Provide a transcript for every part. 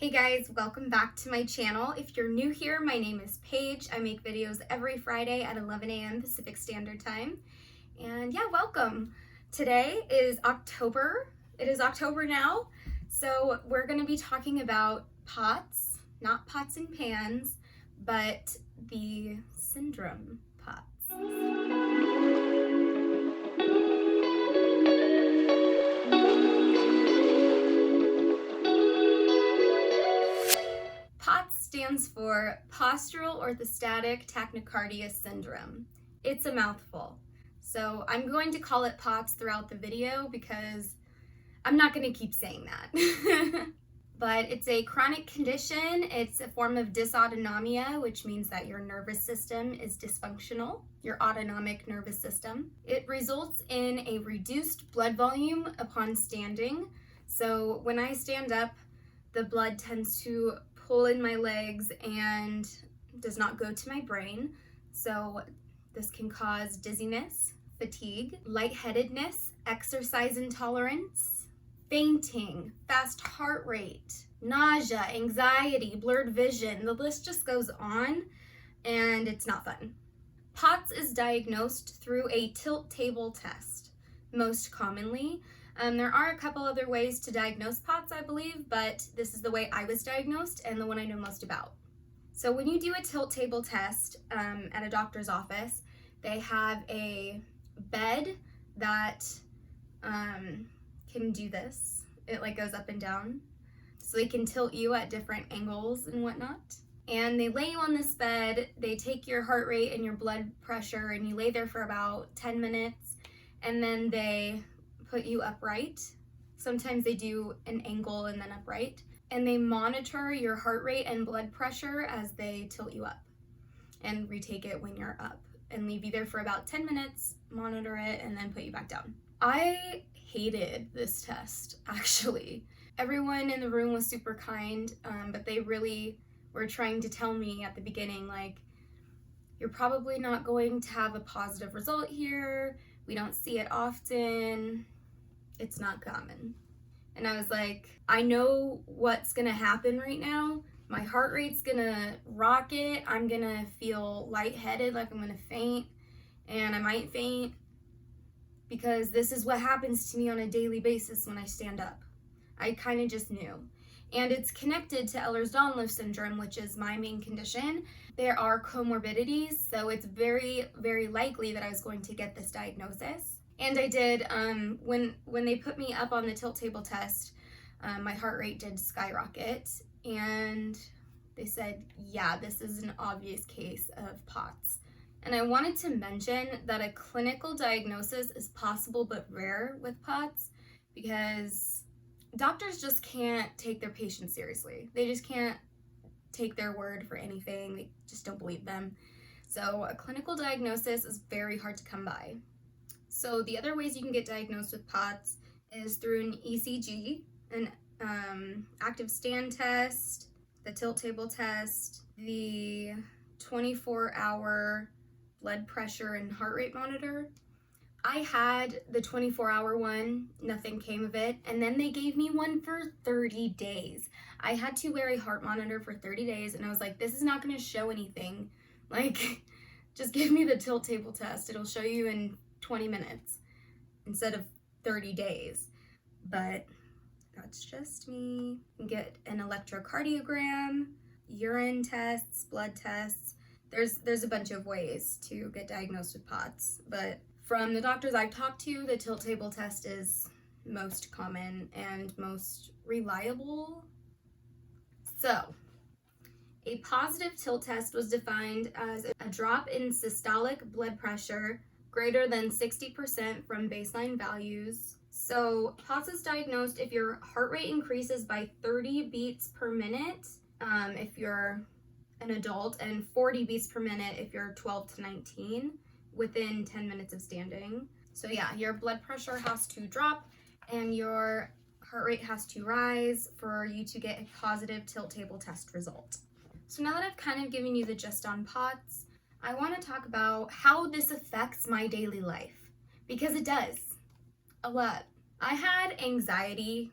Hey guys, welcome back to my channel. If you're new here, my name is Paige. I make videos every Friday at 11 a.m. Pacific Standard Time. And yeah, welcome. Today is October. It is October now. So we're going to be talking about POTS, not pots and pans, but the syndrome POTS. POTS stands for Postural Orthostatic Tachycardia Syndrome. It's a mouthful. So I'm going to call it POTS throughout the video because I'm not going to keep saying that. But it's a chronic condition. It's a form of disautonomia, which means that your nervous system is dysfunctional, your autonomic nervous system. It results in a reduced blood volume upon standing. So when I stand up, the blood tends to pull in my legs and does not go to my brain. So this can cause dizziness, fatigue, lightheadedness, exercise intolerance, fainting, fast heart rate, nausea, anxiety, blurred vision. The list just goes on, and it's not fun. POTS is diagnosed through a tilt table test, most commonly. There are a couple other ways to diagnose POTS, I believe, but this is the way I was diagnosed and the one I know most about. So when you do a tilt table test at a doctor's office, they have a bed that can do this. It like goes up and down. So they can tilt you at different angles and whatnot. And they lay you on this bed, they take your heart rate and your blood pressure, and you lay there for about 10 minutes, and then they put you upright. Sometimes they do an angle and then upright. And they monitor your heart rate and blood pressure as they tilt you up and retake it when you're up and leave you there for about 10 minutes, monitor it, and then put you back down. I hated this test, actually. Everyone in the room was super kind, but they really were trying to tell me at the beginning, like, you're probably not going to have a positive result here. We don't see it often. It's not common. And I was like, I know what's gonna happen right now. My heart rate's gonna rocket. I'm gonna feel lightheaded, like I'm gonna faint, and I might faint because this is what happens to me on a daily basis when I stand up. I kind of just knew. And it's connected to Ehlers Danlos Syndrome, which is my main condition. There are comorbidities, so it's very, very likely that I was going to get this diagnosis. And I did. When they put me up on the tilt table test, my heart rate did skyrocket, and they said, yeah, this is an obvious case of POTS. And I wanted to mention that a clinical diagnosis is possible but rare with POTS because doctors just can't take their patients seriously. They just can't take their word for anything. They just don't believe them. So a clinical diagnosis is very hard to come by. So the other ways you can get diagnosed with POTS is through an ECG, an active stand test, the tilt table test, the 24-hour blood pressure and heart rate monitor. I had the 24-hour one, nothing came of it, and then they gave me one for 30 days. I had to wear a heart monitor for 30 days, and I was like, this is not going to show anything. Like, just give me the tilt table test. It'll show you in 20 minutes instead of 30 days. But that's just me. You can get an electrocardiogram, urine tests, blood tests. There's a bunch of ways to get diagnosed with POTS, but from the doctors I've talked to, the tilt table test is most common and most reliable. So, a positive tilt test was defined as a drop in systolic blood pressure greater than 60% from baseline values. So POTS is diagnosed if your heart rate increases by 30 beats per minute if you're an adult, and 40 beats per minute if you're 12 to 19 within 10 minutes of standing. So yeah, your blood pressure has to drop and your heart rate has to rise for you to get a positive tilt table test result. So now that I've kind of given you the gist on POTS, I want to talk about how this affects my daily life, because it does a lot. I had anxiety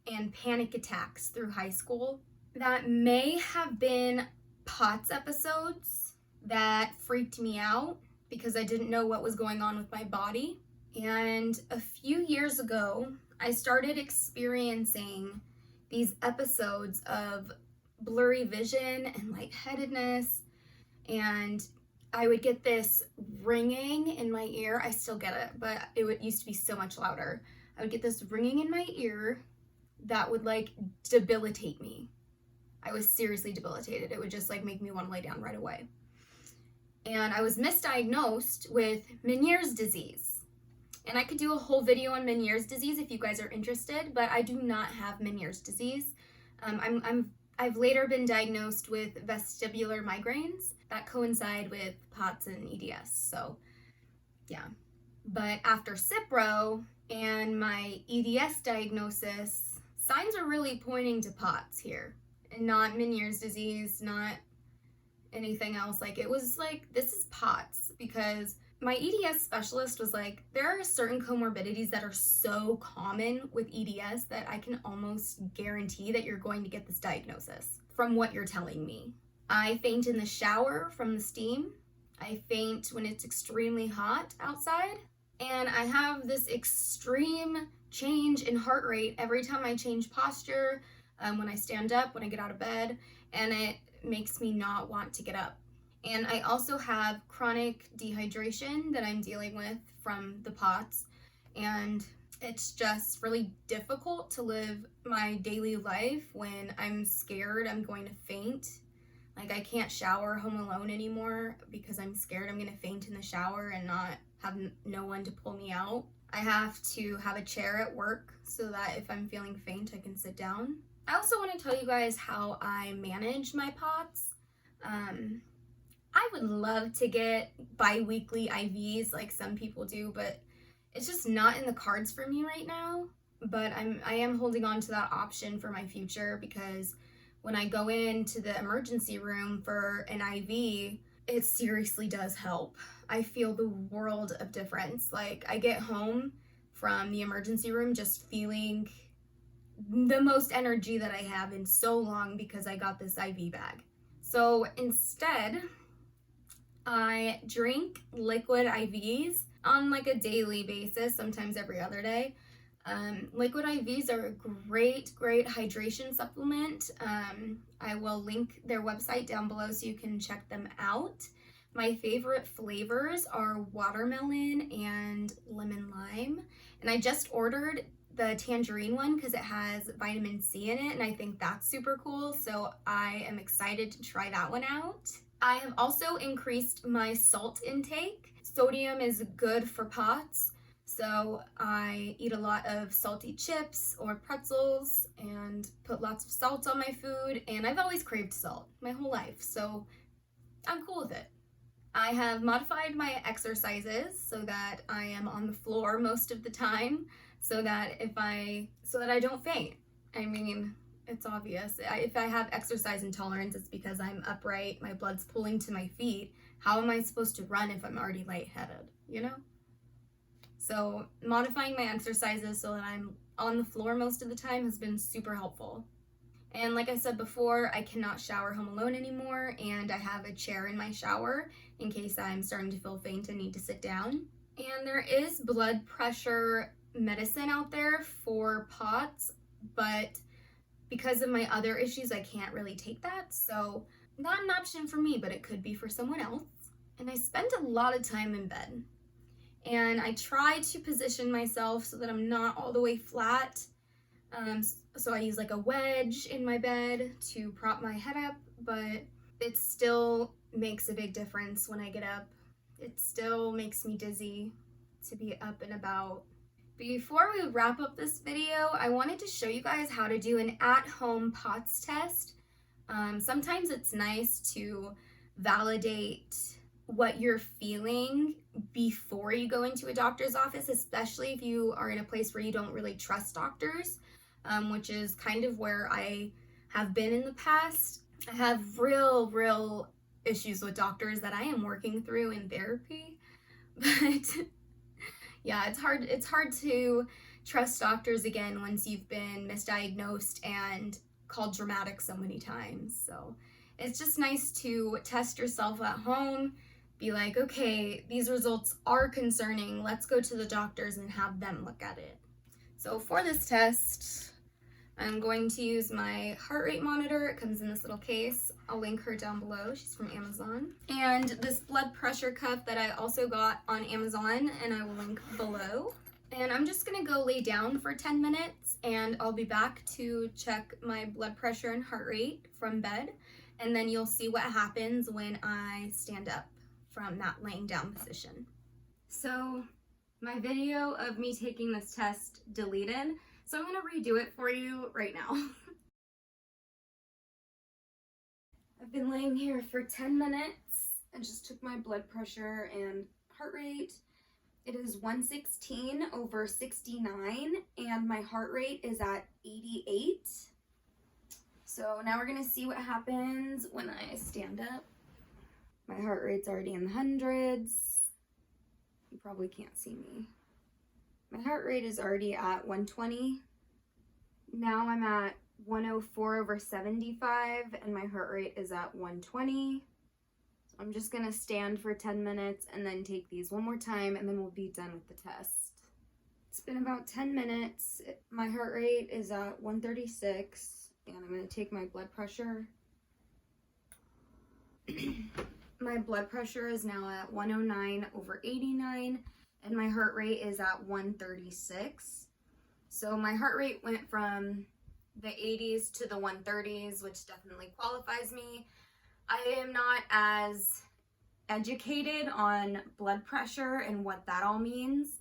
and panic attacks through high school that may have been POTS episodes that freaked me out because I didn't know what was going on with my body. And a few years ago, I started experiencing these episodes of blurry vision and lightheadedness, and I would get this ringing in my ear. I still get it, but it used to be so much louder. I would get this ringing in my ear that would like debilitate me. I was seriously debilitated. It would just like make me want to lay down right away. And I was misdiagnosed with Meniere's disease. And I could do a whole video on Meniere's disease if you guys are interested, but I do not have Meniere's disease. I've later been diagnosed with vestibular migraines that coincide with POTS and EDS. So yeah. But after Cipro and my EDS diagnosis, signs are really pointing to POTS here, and not Meniere's disease, not anything else. Like, it was like, this is POTS, because my EDS specialist was like, there are certain comorbidities that are so common with EDS that I can almost guarantee that you're going to get this diagnosis from what you're telling me. I faint in the shower from the steam. I faint when it's extremely hot outside. And I have this extreme change in heart rate every time I change posture, when I stand up, when I get out of bed, and it makes me not want to get up. And I also have chronic dehydration that I'm dealing with from the POTS, and it's just really difficult to live my daily life when I'm scared I'm going to faint. Like, I can't shower home alone anymore because I'm scared I'm going to faint in the shower and not have no one to pull me out. I have to have a chair at work so that if I'm feeling faint, I can sit down. I also want to tell you guys how I manage my POTS. I would love to get bi-weekly IVs like some people do, but it's just not in the cards for me right now. But I am holding on to that option for my future, because when I go into the emergency room for an IV, it seriously does help. I feel the world of difference. Like, I get home from the emergency room just feeling the most energy that I have in so long because I got this IV bag. So instead, I drink liquid IVs on like a daily basis, sometimes every other day. Liquid IVs are a great hydration supplement. I will link their website down below so you can check them out. My favorite flavors are watermelon and lemon lime. And I just ordered the tangerine one because it has vitamin C in it, and I think that's super cool. So I am excited to try that one out. I have also increased my salt intake. Sodium is good for POTS. So I eat a lot of salty chips or pretzels and put lots of salt on my food, and I've always craved salt my whole life, so I'm cool with it. I have modified my exercises so that I am on the floor most of the time, so that I don't faint. I mean, it's obvious. If I have exercise intolerance, it's because I'm upright, my blood's pooling to my feet. How am I supposed to run if I'm already lightheaded, you know? So modifying my exercises so that I'm on the floor most of the time has been super helpful. And like I said before, I cannot shower home alone anymore, and I have a chair in my shower in case I'm starting to feel faint and need to sit down. And there is blood pressure medicine out there for POTS, but because of my other issues, I can't really take that. So not an option for me, but it could be for someone else. And I spend a lot of time in bed. And I try to position myself so that I'm not all the way flat. So I use like a wedge in my bed to prop my head up, but it still makes a big difference when I get up. It still makes me dizzy to be up and about. Before we wrap up this video, I wanted to show you guys how to do an at-home POTS test. Sometimes it's nice to validate what you're feeling before you go into a doctor's office, especially if you are in a place where you don't really trust doctors, which is kind of where I have been in the past. I have real issues with doctors that I am working through in therapy, but yeah, it's hard to trust doctors again once you've been misdiagnosed and called dramatic so many times. So it's just nice to test yourself at home, be like, okay, these results are concerning. Let's go to the doctors and have them look at it. So for this test, I'm going to use my heart rate monitor. It comes in this little case. I'll link her down below. She's from Amazon. And this blood pressure cuff that I also got on Amazon, and I will link below. And I'm just gonna go lay down for 10 minutes, and I'll be back to check my blood pressure and heart rate from bed. And then you'll see what happens when I stand up from that laying down position. So my video of me taking this test deleted, so I'm gonna redo it for you right now. I've been laying here for 10 minutes. I just took my blood pressure and heart rate. It is 116/69, and my heart rate is at 88. So now we're gonna see what happens when I stand up. My heart rate's already in the hundreds. You probably can't see me. My heart rate is already at 120. Now I'm at 104/75, and my heart rate is at 120. So I'm just gonna stand for 10 minutes and then take these one more time, and then we'll be done with the test. It's been about 10 minutes. My heart rate is at 136, and I'm gonna take my blood pressure. My blood pressure is now at 109/89, and my heart rate is at 136. So my heart rate went from the 80s to the 130s, which definitely qualifies me. I am not as educated on blood pressure and what that all means.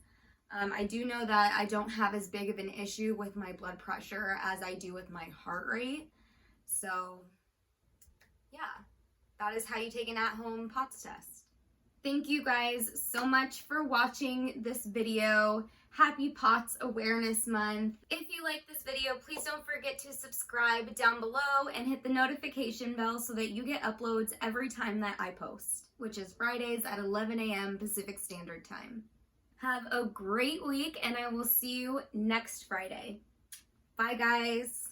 I do know that I don't have as big of an issue with my blood pressure as I do with my heart rate. So yeah, that is how you take an at-home POTS test. Thank you guys so much for watching this video. Happy POTS Awareness Month. If you like this video, please don't forget to subscribe down below and hit the notification bell so that you get uploads every time that I post, which is Fridays at 11 a.m. Pacific Standard Time. Have a great week, and I will see you next Friday. Bye, guys.